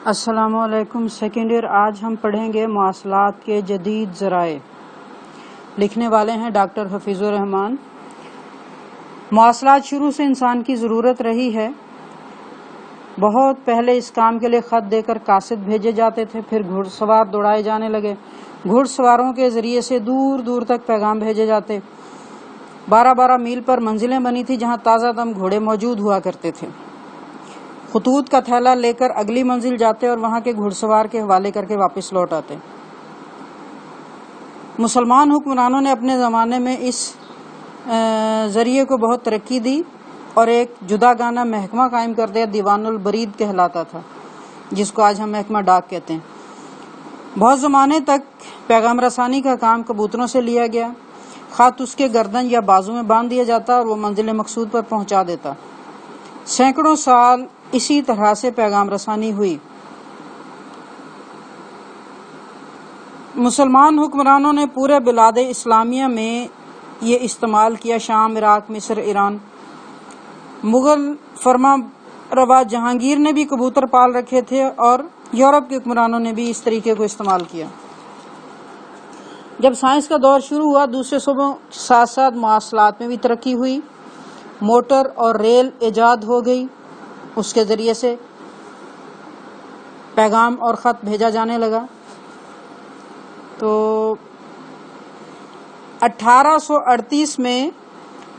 السلام علیکم second year. آج ہم پڑھیں گے مواصلات کے جدید ذرائع۔ لکھنے والے ہیں ڈاکٹر حفیظ الرحمان۔ مواصلات شروع سے انسان کی ضرورت رہی ہے۔ بہت پہلے اس کام کے لیے خط دے کر قاصد بھیجے جاتے تھے، پھر گھڑ سوار دوڑائے جانے لگے۔ گھڑ سواروں کے ذریعے سے دور دور تک پیغام بھیجے جاتے۔ 12 میل پر منزلیں بنی تھی جہاں تازہ دم گھوڑے موجود ہوا کرتے تھے۔ خطوط کا تھیلا لے کر اگلی منزل جاتے اور وہاں کے گھڑ سوار کے حوالے کر کے واپس لوٹ آتے۔ مسلمان حکمرانوں نے اپنے زمانے میں اس ذریعے کو بہت ترقی دی اور ایک جداگانہ محکمہ قائم کر دیا، دیوان البرید کہلاتا تھا، جس کو آج ہم محکمہ ڈاک کہتے ہیں۔ بہت زمانے تک پیغام رسانی کا کام کبوتروں سے لیا گیا۔ خط اس کے گردن یا بازو میں باندھ دیا جاتا اور وہ منزل مقصود پر پہنچا دیتا۔ سینکڑوں سال اسی طرح سے پیغام رسانی ہوئی۔ مسلمان حکمرانوں نے پورے بلاد اسلامیہ میں یہ استعمال کیا۔ شام، عراق، مصر، ایران۔ مغل فرما روا جہانگیر نے بھی کبوتر پال رکھے تھے اور یورپ کے حکمرانوں نے بھی اس طریقے کو استعمال کیا۔ جب سائنس کا دور شروع ہوا، دوسرے صوبوں کے ساتھ ساتھ مواصلات میں بھی ترقی ہوئی۔ موٹر اور ریل ایجاد ہو گئی، اس کے ذریعے سے پیغام اور خط بھیجا جانے لگا۔ تو 1838 میں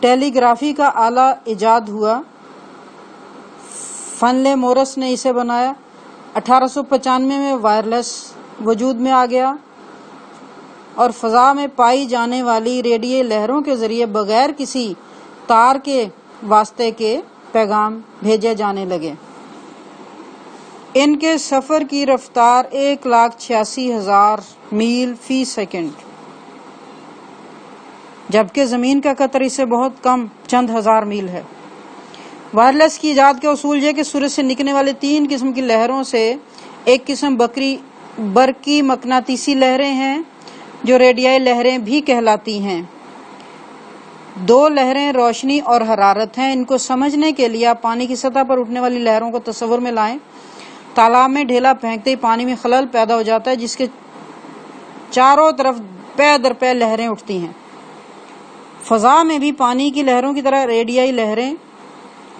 ٹیلی گرافی کا آلہ ایجاد ہوا۔ فنلے مورس نے اسے بنایا۔ 1895 میں وائرلیس وجود میں آ گیا اور فضا میں پائی جانے والی ریڈیوئی لہروں کے ذریعے بغیر کسی تار کے واسطے کے پیغام بھیجے جانے لگے۔ ان کے سفر کی رفتار 1,86,000 میل فی سیکنڈ، جبکہ زمین کا قطر اس سے بہت کم، چند ہزار میل ہے۔ وائرلیس کی ایجاد کا اصول یہ کہ سورج سے نکلنے والے 3 قسم کی لہروں سے ایک قسم برقی مقناطیسی لہریں ہیں جو ریڈیائی لہریں بھی کہلاتی ہیں۔ 2 لہریں روشنی اور حرارت ہیں۔ ان کو سمجھنے کے لیے آپ پانی کی سطح پر اٹھنے والی لہروں کو تصور میں لائیں۔ تالاب میں ڈھیلا پھینکتے ہی پانی میں خلل پیدا ہو جاتا ہے، جس کے چاروں طرف پے در پے لہریں اٹھتی ہیں۔ فضا میں بھی پانی کی لہروں کی طرح ریڈیائی لہریں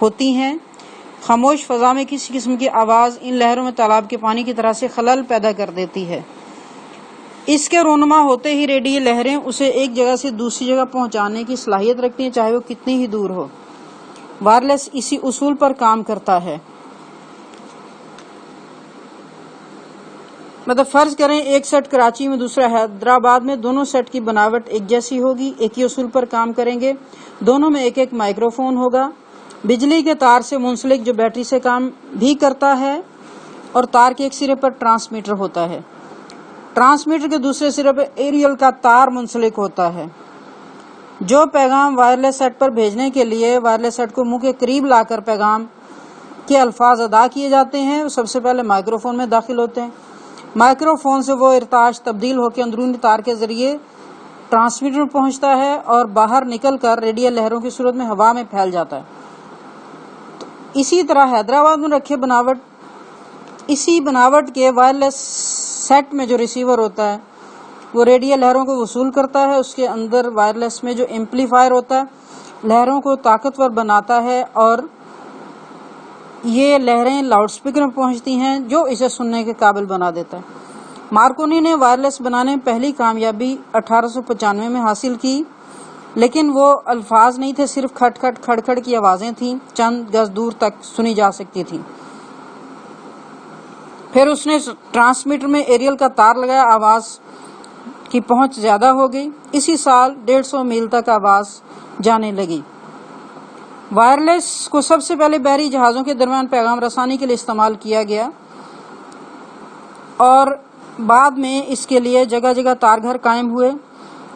ہوتی ہیں۔ خاموش فضا میں کسی قسم کی آواز ان لہروں میں تالاب کے پانی کی طرح سے خلل پیدا کر دیتی ہے۔ اس کے رونما ہوتے ہی ریڈیائی لہریں اسے ایک جگہ سے دوسری جگہ پہنچانے کی صلاحیت رکھتی ہیں، چاہے وہ کتنی ہی دور ہو۔ وائرلیس اسی اصول پر کام کرتا ہے۔ فرض کریں ایک سیٹ کراچی میں، دوسرا حیدرآباد میں، دونوں سیٹ کی بناوٹ ایک جیسی ہوگی، ایک ہی اصول پر کام کریں گے۔ دونوں میں ایک ایک مائکرو فون ہوگا، بجلی کے تار سے منسلک جو بیٹری سے کام بھی کرتا ہے، اور تار کے ایک سرے پر ٹرانسمیٹر ہوتا ہے۔ ٹرانسمیٹر کے دوسرے سرے پر ایریل کا تار منسلک ہوتا ہے۔ جو پیغام وائرلیس سیٹ پر بھیجنے کے لیے وائرلیس سیٹ کو منہ کے قریب لا کر پیغام کے الفاظ ادا کیے جاتے ہیں، وہ سب سے پہلے مائکرو فون میں داخل ہوتے ہیں۔ مائکرو فون سے وہ ارتعاش تبدیل ہو کے اندرونی تار کے ذریعے ٹرانسمیٹر میں پہنچتا ہے اور باہر نکل کر ریڈیل لہروں کی صورت میں ہوا میں پھیل جاتا ہے۔ تو اسی طرح حیدرآباد میں رکھے اسی بناوٹ کے وائرلیس سیٹ میں جو ریسیور ہوتا ہے وہ ریڈیل لہروں کو وصول کرتا ہے۔ اس کے اندر وائرلیس میں جو ایمپلیفائر ہوتا ہے لہروں کو طاقتور بناتا ہے اور یہ لہریں لاؤڈ سپیکر میں پہنچتی ہیں جو اسے سننے کے قابل بنا دیتا ہے۔ مارکونی نے وائرلیس بنانے میں پہلی کامیابی 1895 میں حاصل کی، لیکن وہ الفاظ نہیں تھے، صرف کھٹ کھٹ کھڑ کھڑ کی آوازیں تھیں، چند گز دور تک سنی جا سکتی تھیں۔ پھر اس نے ٹرانسمیٹر میں ایریل کا تار لگایا، آواز کی پہنچ زیادہ ہو گئی۔ اسی سال 150 میل تک آواز جانے لگی۔ وائرلیس کو سب سے پہلے بحری جہازوں کے درمیان پیغام رسانی کے لیے استعمال کیا گیا اور بعد میں اس کے لیے جگہ جگہ تار گھر قائم ہوئے۔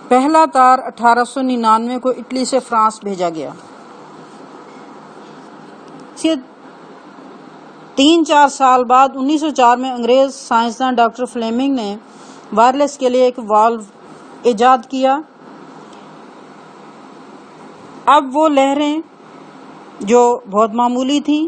پہلا تار 1899 کو اٹلی سے فرانس بھیجا گیا۔ 3-4 سال بعد 1904 میں انگریز سائنسدان ڈاکٹر فلیمنگ نے وائرلیس کے لیے ایک والو ایجاد کیا۔ اب وہ لہریں جو بہت معمولی تھیں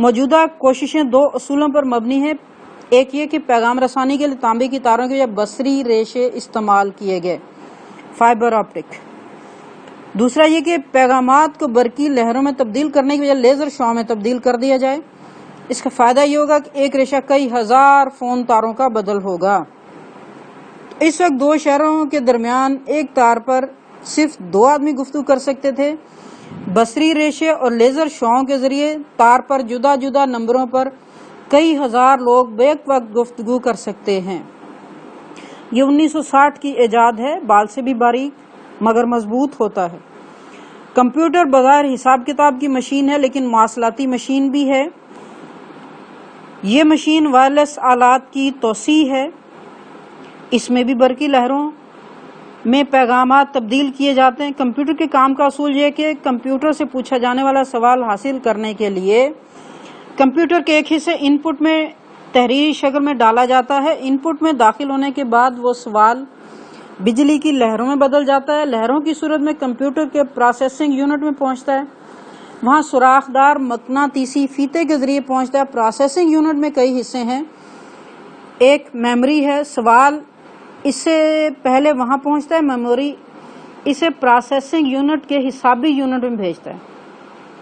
موجودہ کوششیں دو اصولوں پر مبنی ہیں، ایک یہ کہ پیغام رسانی کے لیے تانبے کی تاروں کے بجائے بصری ریشے استعمال کیے گئے، فائبر آپٹک۔ دوسرا یہ کہ پیغامات کو برقی لہروں میں تبدیل کرنے کی بجائے لیزر شعاع میں تبدیل کر دیا جائے۔ اس کا فائدہ یہ ہوگا کہ ایک ریشہ کئی ہزار فون تاروں کا بدل ہوگا۔ اس وقت دو شہروں کے درمیان ایک تار پر صرف 2 آدمی گفتگو کر سکتے تھے۔ بصری ریشے اور لیزر شعاعوں کے ذریعے تار پر جدا جدا نمبروں پر کئی ہزار لوگ بیک وقت گفتگو کر سکتے ہیں۔ یہ 1960 کی ایجاد ہے، بال سے بھی باریک مگر مضبوط ہوتا ہے۔ کمپیوٹر بظاہر حساب کتاب کی مشین ہے لیکن مواصلاتی مشین بھی ہے۔ یہ مشین وائرلیس آلات کی توسیع ہے۔ اس میں بھی برقی لہروں میں پیغامات تبدیل کیے جاتے ہیں۔ کمپیوٹر کے کام کا اصول یہ ہے کہ کمپیوٹر سے پوچھا جانے والا سوال حاصل کرنے کے لیے کمپیوٹر کے ایک حصے ان پٹ میں تحریری شکل میں ڈالا جاتا ہے۔ ان پٹ میں داخل ہونے کے بعد وہ سوال بجلی کی لہروں میں بدل جاتا ہے۔ لہروں کی صورت میں کمپیوٹر کے پروسیسنگ یونٹ میں پہنچتا ہے، وہاں سوراخ دار مقناطیسی فیتے کے ذریعے پہنچتا ہے۔ پروسیسنگ یونٹ میں کئی حصے ہیں، ایک میموری ہے، سوال اس سے پہلے وہاں پہنچتا ہے، میموری اسے پروسیسنگ یونٹ کے حسابی یونٹ میں بھیجتا ہے،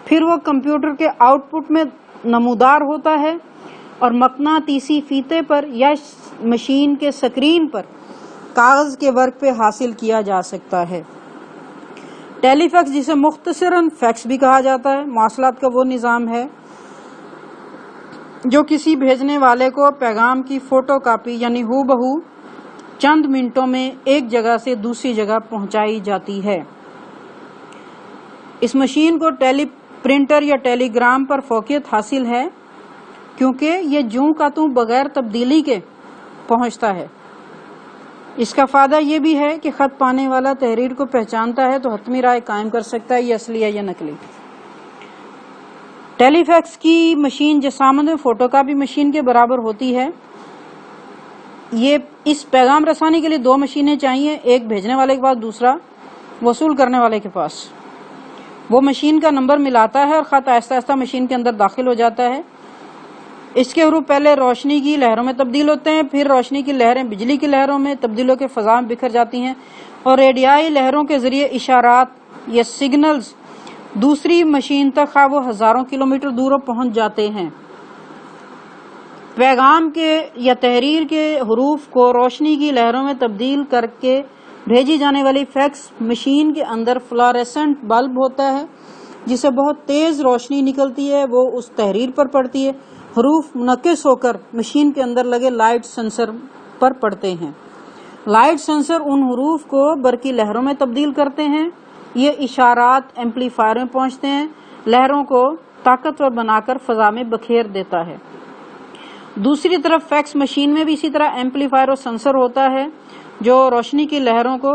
پھر وہ کمپیوٹر کے آؤٹ پٹ میں نمودار ہوتا ہے اور مقناطیسی فیتے پر یا مشین کے سکرین پر کاغذ کے ورق پہ حاصل کیا جا سکتا ہے۔ ٹیلی فیکس، جسے مختصراً فیکس بھی کہا جاتا ہے، مواصلات کا وہ نظام ہے جو کسی بھیجنے والے کو پیغام کی فوٹو کاپی یعنی ہو بہو چند منٹوں میں ایک جگہ سے دوسری جگہ پہنچائی جاتی ہے۔ اس مشین کو ٹیلی پرنٹر یا ٹیلی گرام پر فوقیت حاصل ہے کیونکہ یہ جوں کا توں بغیر تبدیلی کے پہنچتا ہے۔ اس کا فائدہ یہ بھی ہے کہ خط پانے والا تحریر کو پہچانتا ہے تو حتمی رائے قائم کر سکتا ہے یہ اصلی ہے یا نقلی۔ ٹیلی فیکس کی مشین جسامت میں فوٹو کاپی مشین کے برابر ہوتی ہے۔ یہ اس پیغام رسانی کے لیے 2 مشینیں چاہیے، ایک بھیجنے والے کے پاس، دوسرا وصول کرنے والے کے پاس۔ وہ مشین کا نمبر ملاتا ہے اور خط آہستہ آہستہ مشین کے اندر داخل ہو جاتا ہے۔ اس کے حروف پہلے روشنی کی لہروں میں تبدیل ہوتے ہیں، پھر روشنی کی لہریں بجلی کی لہروں میں تبدیل ہو کے فضا میں بکھر جاتی ہیں اور ریڈیائی لہروں کے ذریعے اشارات یا سگنلز دوسری مشین تک خواہ وہ ہزاروں کلومیٹر دور پہنچ جاتے ہیں۔ پیغام کے یا تحریر کے حروف کو روشنی کی لہروں میں تبدیل کر کے بھیجی جانے والی فیکس مشین کے اندر فلوریسنٹ بلب ہوتا ہے جسے بہت تیز روشنی نکلتی ہے، وہ اس تحریر پر پڑتی ہے۔ حروف منعکس ہو کر مشین کے اندر لگے لائٹ سینسر پر پڑتے ہیں۔ لائٹ سینسر ان حروف کو برقی لہروں میں تبدیل کرتے ہیں۔ یہ اشارات ایمپلیفائر میں پہنچتے ہیں، لہروں کو طاقتور بنا کر فضا میں بکھیر دیتا ہے۔ دوسری طرف فیکس مشین میں بھی اسی طرح ایمپلیفائر اور سینسر ہوتا ہے جو روشنی کی لہروں کو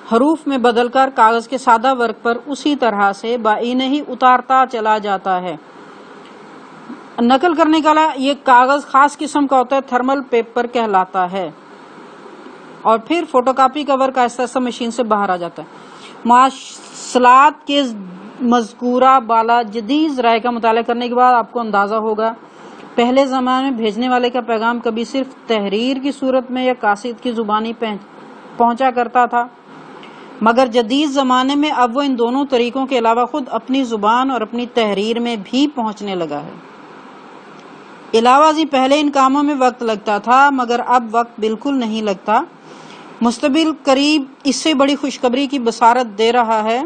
حروف میں بدل کر کاغذ کے سادہ ورق پر اسی طرح سے بعینہ ہی اتارتا چلا جاتا ہے۔ نقل کرنے کا یہ کاغذ خاص قسم کا ہوتا ہے، تھرمل پیپر کہلاتا ہے، اور پھر فوٹو کاپی کا ورق آہستہ آہستہ مشین سے باہر آ جاتا ہے۔ مواصلات کے مذکورہ بالا جدید ذرائع کا مطالعہ کرنے کے بعد آپ کو اندازہ ہوگا پہلے زمانے میں بھیجنے والے کا پیغام کبھی صرف تحریر کی صورت میں یا قاصد کی زبانی پہنچا کرتا تھا، مگر جدید زمانے میں اب وہ ان دونوں طریقوں کے علاوہ خود اپنی زبان اور اپنی تحریر میں بھی پہنچنے لگا ہے۔ علاوہ ازیں پہلے ان کاموں میں وقت لگتا تھا مگر اب وقت بالکل نہیں لگتا۔ مستقبل قریب اس سے بڑی خوشخبری کی بشارت دے رہا ہے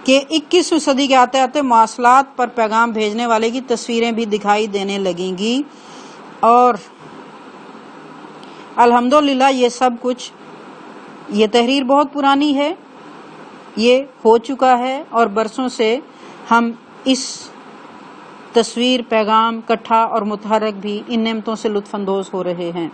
کہ 21ویں صدی کے آتے آتے مواصلات پر پیغام بھیجنے والے کی تصویریں بھی دکھائی دینے لگیں گی، اور الحمدللہ یہ سب کچھ، یہ تحریر بہت پرانی ہے، یہ ہو چکا ہے، اور برسوں سے ہم اس تصویر، پیغام، کٹھا اور متحرک بھی ان نعمتوں سے لطف اندوز ہو رہے ہیں۔